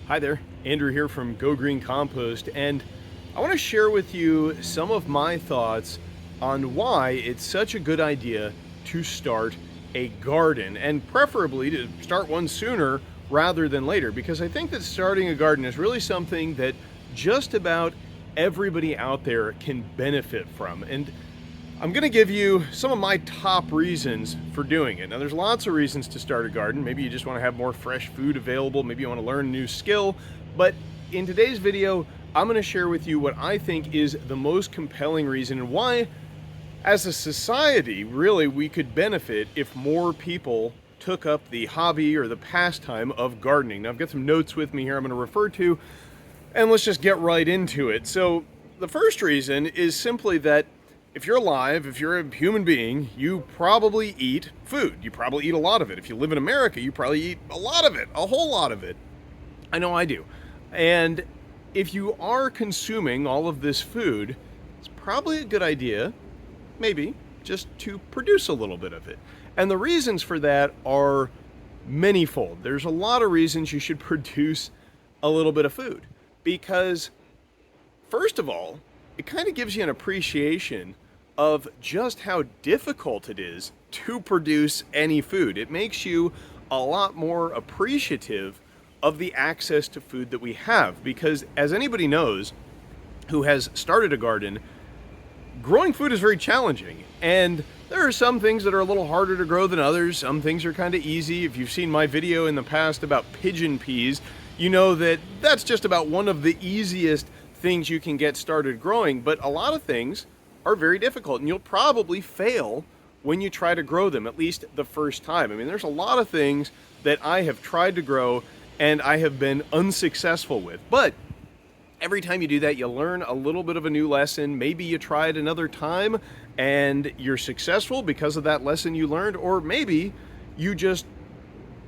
Hi there, Andrew here from Go Green Compost, and I want to share with you some of my thoughts on why it's such a good idea to start a garden, and preferably to start one sooner rather than later, because I think that starting a garden is really something that just about everybody out there can benefit from. And I'm going to give you some of my top reasons for doing it. Now, there's lots of reasons to start a garden. Maybe you just want to have more fresh food available. Maybe you want to learn a new skill. But in today's video, I'm going to share with you what I think is the most compelling reason and why, as a society, really, we could benefit if more people took up the hobby or the pastime of gardening. Now, I've got some notes with me here I'm going to refer to, and let's just get right into it. So the first reason is simply that if you're alive, if you're a human being, you probably eat food. You probably eat a lot of it. If you live in America, you probably eat a lot of it, a whole lot of it. I know I do. And if you are consuming all of this food, it's probably a good idea, maybe, just to produce a little bit of it. And the reasons for that are manyfold. There's a lot of reasons you should produce a little bit of food. Because, first of all, it kind of gives you an appreciation of just how difficult it is to produce any food. It makes you a lot more appreciative of the access to food that we have, because as anybody knows who has started a garden, growing food is very challenging, and there are some things that are a little harder to grow than others. Some things are kind of easy. If you've seen my video in the past about pigeon peas, you know that that's just about one of the easiest things you can get started growing, but a lot of things are very difficult, and you'll probably fail when you try to grow them, at least the first time. I mean, there's a lot of things that I have tried to grow and I have been unsuccessful with, but every time you do that, you learn a little bit of a new lesson. Maybe you try it another time and you're successful because of that lesson you learned, or maybe you just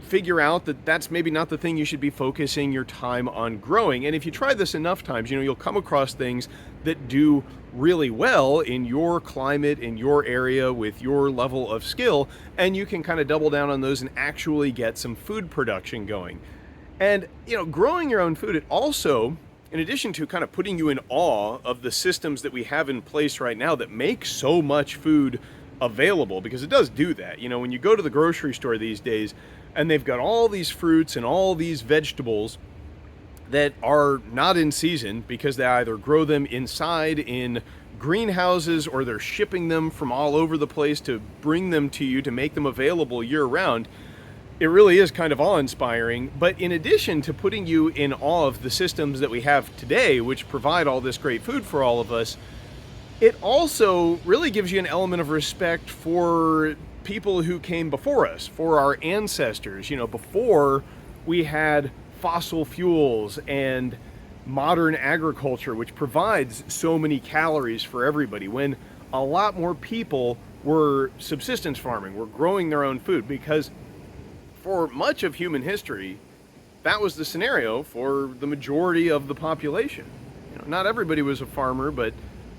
figure out that that's maybe not the thing you should be focusing your time on growing. And if you try this enough times, you'll come across things that do really well in your climate, in your area, with your level of skill, and you can kind of double down on those and actually get some food production going. And, growing your own food, it also, in addition to kind of putting you in awe of the systems that we have in place right now that make so much food available, because it does do that. When you go to the grocery store these days, and they've got all these fruits and all these vegetables that are not in season because they either grow them inside in greenhouses or they're shipping them from all over the place to bring them to you to make them available year round. It really is kind of awe-inspiring. But in addition to putting you in awe of the systems that we have today, which provide all this great food for all of us, it also really gives you an element of respect for people who came before us, for our ancestors, before we had fossil fuels and modern agriculture, which provides so many calories for everybody, when a lot more people were subsistence farming, were growing their own food, because for much of human history, that was the scenario for the majority of the population. Not everybody was a farmer, but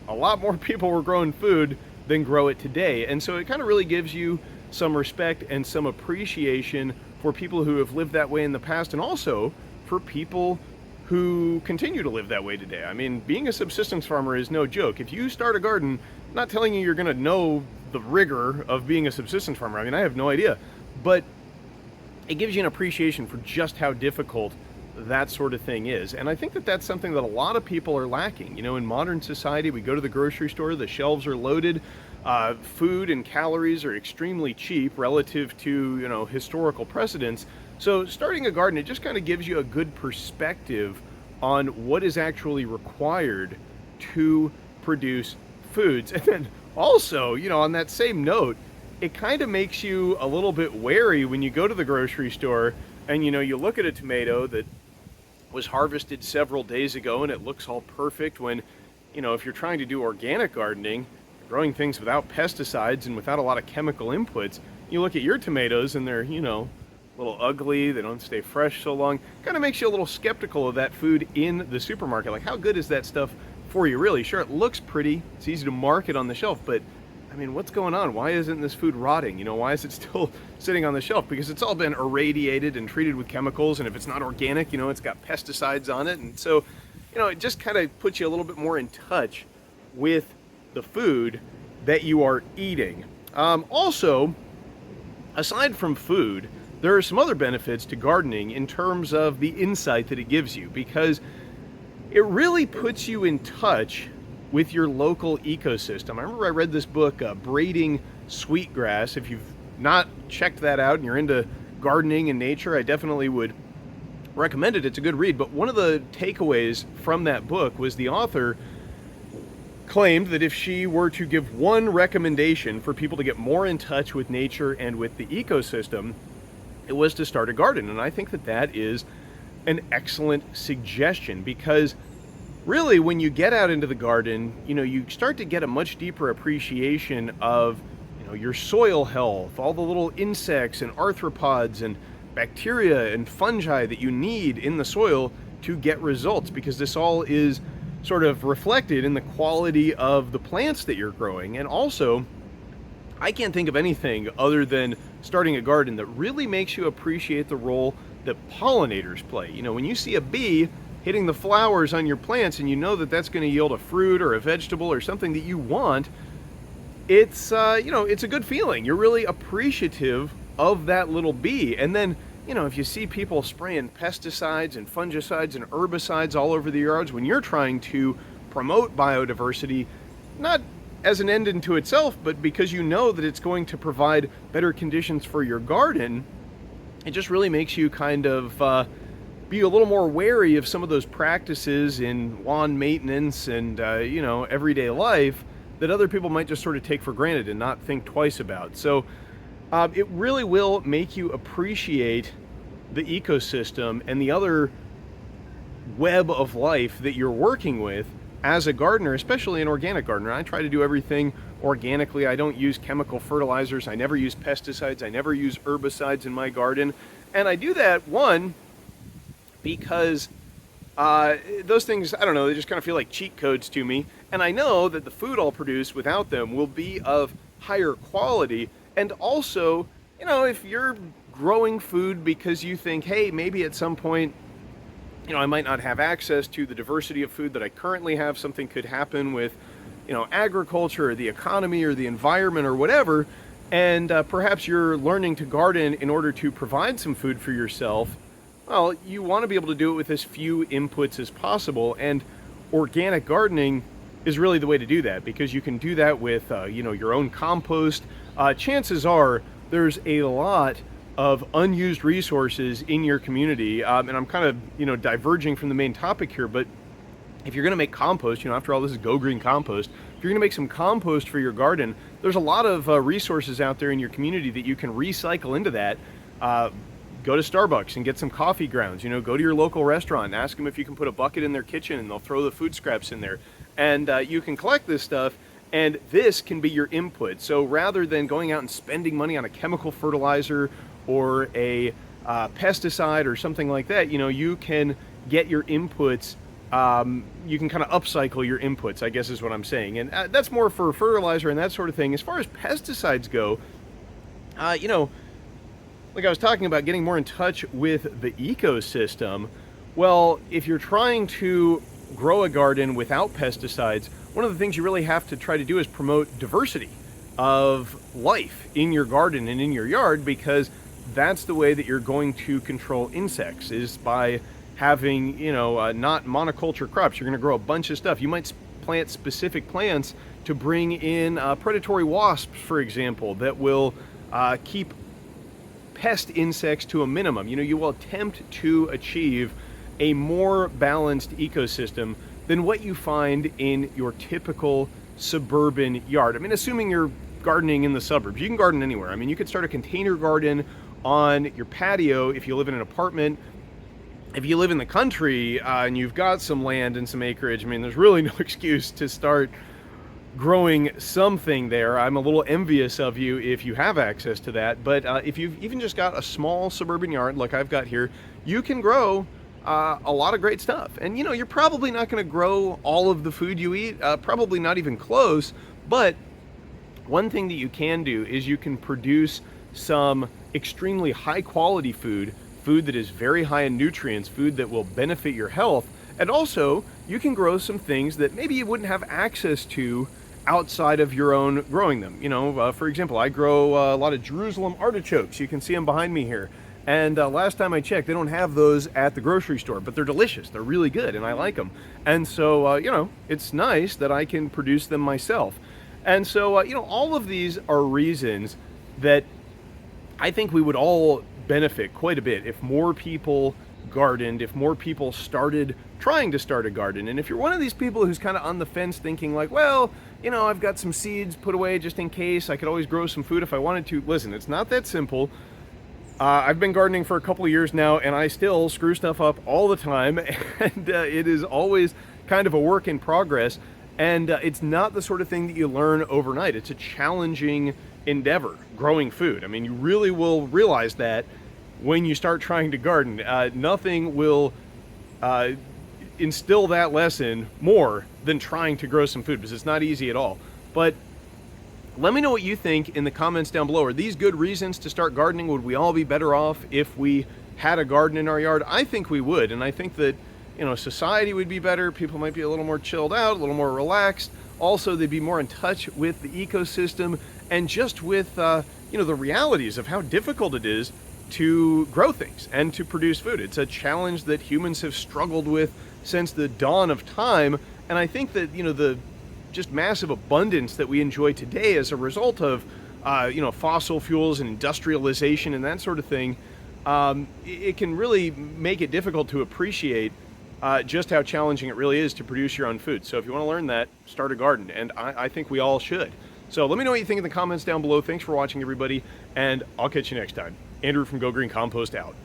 a lot more people were growing food than grow it today. And so it kind of really gives you some respect and some appreciation for people who have lived that way in the past, and also for people who continue to live that way today. I mean, being a subsistence farmer is no joke. If you start a garden, I'm not telling you you're going to know the rigor of being a subsistence farmer. I mean, I have no idea, but it gives you an appreciation for just how difficult that sort of thing is. And I think that that's something that a lot of people are lacking. In modern society, we go to the grocery store, the shelves are loaded, food and calories are extremely cheap relative to, historical precedents. So starting a garden, it just kind of gives you a good perspective on what is actually required to produce foods. And then also, on that same note, it kind of makes you a little bit wary when you go to the grocery store and, you look at a tomato that was harvested several days ago and it looks all perfect, when, if you're trying to do organic gardening, growing things without pesticides and without a lot of chemical inputs, you look at your tomatoes and they're, a little ugly, they don't stay fresh so long. Kind of makes you a little skeptical of that food in the supermarket. Like, how good is that stuff for you, really? Sure, it looks pretty, it's easy to market on the shelf, but I mean, what's going on? Why isn't this food rotting? Why is it still sitting on the shelf? Because it's all been irradiated and treated with chemicals, and if it's not organic, it's got pesticides on it. And so, it just kind of puts you a little bit more in touch with the food that you are eating. Also, aside from food, there are some other benefits to gardening in terms of the insight that it gives you, because it really puts you in touch with your local ecosystem. I remember I read this book, Braiding Sweetgrass. If you've not checked that out and you're into gardening and nature, I definitely would recommend it. It's a good read. But one of the takeaways from that book was the author claimed that if she were to give one recommendation for people to get more in touch with nature and with the ecosystem, it was to start a garden. And I think that that is an excellent suggestion, because really, when you get out into the garden, you start to get a much deeper appreciation of, your soil health, all the little insects and arthropods and bacteria and fungi that you need in the soil to get results, because this all is sort of reflected in the quality of the plants that you're growing. And also, I can't think of anything other than starting a garden that really makes you appreciate the role that pollinators play. When you see a bee hitting the flowers on your plants and you know that that's going to yield a fruit or a vegetable or something that you want, it's it's a good feeling. You're really appreciative of that little bee. And then, if you see people spraying pesticides and fungicides and herbicides all over the yards when you're trying to promote biodiversity, not as an end into itself, but because you know that it's going to provide better conditions for your garden, it just really makes you kind of be a little more wary of some of those practices in lawn maintenance and, everyday life that other people might just sort of take for granted and not think twice about. So it really will make you appreciate the ecosystem and the other web of life that you're working with as a gardener, especially an organic gardener. I try to do everything organically. I don't use chemical fertilizers. I never use pesticides. I never use herbicides in my garden. And I do that, one, because those things, I don't know, they just kind of feel like cheat codes to me. And I know that the food I'll produce without them will be of higher quality. And also, if you're growing food because you think, hey, maybe at some point, I might not have access to the diversity of food that I currently have. Something could happen with, agriculture or the economy or the environment or whatever. And perhaps you're learning to garden in order to provide some food for yourself. Well, you want to be able to do it with as few inputs as possible. And organic gardening is really the way to do that, because you can do that with, your own compost. Chances are there's a lot of unused resources in your community. And I'm kind of, diverging from the main topic here, but if you're going to make compost, after all, this is Go Green Compost. If you're going to make some compost for your garden, there's a lot of resources out there in your community that you can recycle into that. Go to Starbucks and get some coffee grounds. Go to your local restaurant and ask them if you can put a bucket in their kitchen, and they'll throw the food scraps in there. And you can collect this stuff, and this can be your input. So rather than going out and spending money on a chemical fertilizer or a pesticide or something like that, you can get your inputs. You can kind of upcycle your inputs, I guess is what I'm saying. And that's more for fertilizer and that sort of thing. As far as pesticides go, like I was talking about getting more in touch with the ecosystem. Well, if you're trying to grow a garden without pesticides, one of the things you really have to try to do is promote diversity of life in your garden and in your yard, because that's the way that you're going to control insects, is by having, not monoculture crops. You're going to grow a bunch of stuff. You might plant specific plants to bring in predatory wasps, for example, that will keep pest insects to a minimum. You will attempt to achieve a more balanced ecosystem than what you find in your typical suburban yard. I mean, assuming you're gardening in the suburbs, you can garden anywhere. I mean, you could start a container garden on your patio if you live in an apartment. If you live in the country and you've got some land and some acreage, I mean, there's really no excuse to start growing something there. I'm a little envious of you if you have access to that. But if you've even just got a small suburban yard like I've got here, you can grow a lot of great stuff. And you're probably not going to grow all of the food you eat, probably not even close. But one thing that you can do is you can produce some extremely high quality food that is very high in nutrients, food that will benefit your health. And also, you can grow some things that maybe you wouldn't have access to outside of your own growing them. For example, I grow a lot of Jerusalem artichokes. You can see them behind me here. And last time I checked, they don't have those at the grocery store, but they're delicious. They're really good, and I like them. And so, it's nice that I can produce them myself. And so, all of these are reasons that I think we would all benefit quite a bit if more people gardened, if more people started trying to start a garden. And if you're one of these people who's kind of on the fence thinking like, well, I've got some seeds put away just in case, I could always grow some food if I wanted to. Listen, it's not that simple. I've been gardening for a couple of years now, and I still screw stuff up all the time, and it is always kind of a work in progress, and it's not the sort of thing that you learn overnight. It's a challenging endeavor, growing food. I mean, you really will realize that when you start trying to garden. Nothing will instill that lesson more than trying to grow some food, because it's not easy at all. But let me know what you think in the comments down below. Are these good reasons to start gardening? Would we all be better off if we had a garden in our yard? I think we would, and I think that society would be better. People might be a little more chilled out, a little more relaxed. Also, they'd be more in touch with the ecosystem and just with the realities of how difficult it is to grow things and to produce food. It's a challenge that humans have struggled with since the dawn of time, and I think that the just massive abundance that we enjoy today as a result of fossil fuels and industrialization and that sort of thing, it can really make it difficult to appreciate just how challenging it really is to produce your own food. So if you want to learn that, start a garden, and I think we all should. So let me know what you think in the comments down below. Thanks for watching, everybody, and I'll catch you next time. Andrew from Go Green Compost out.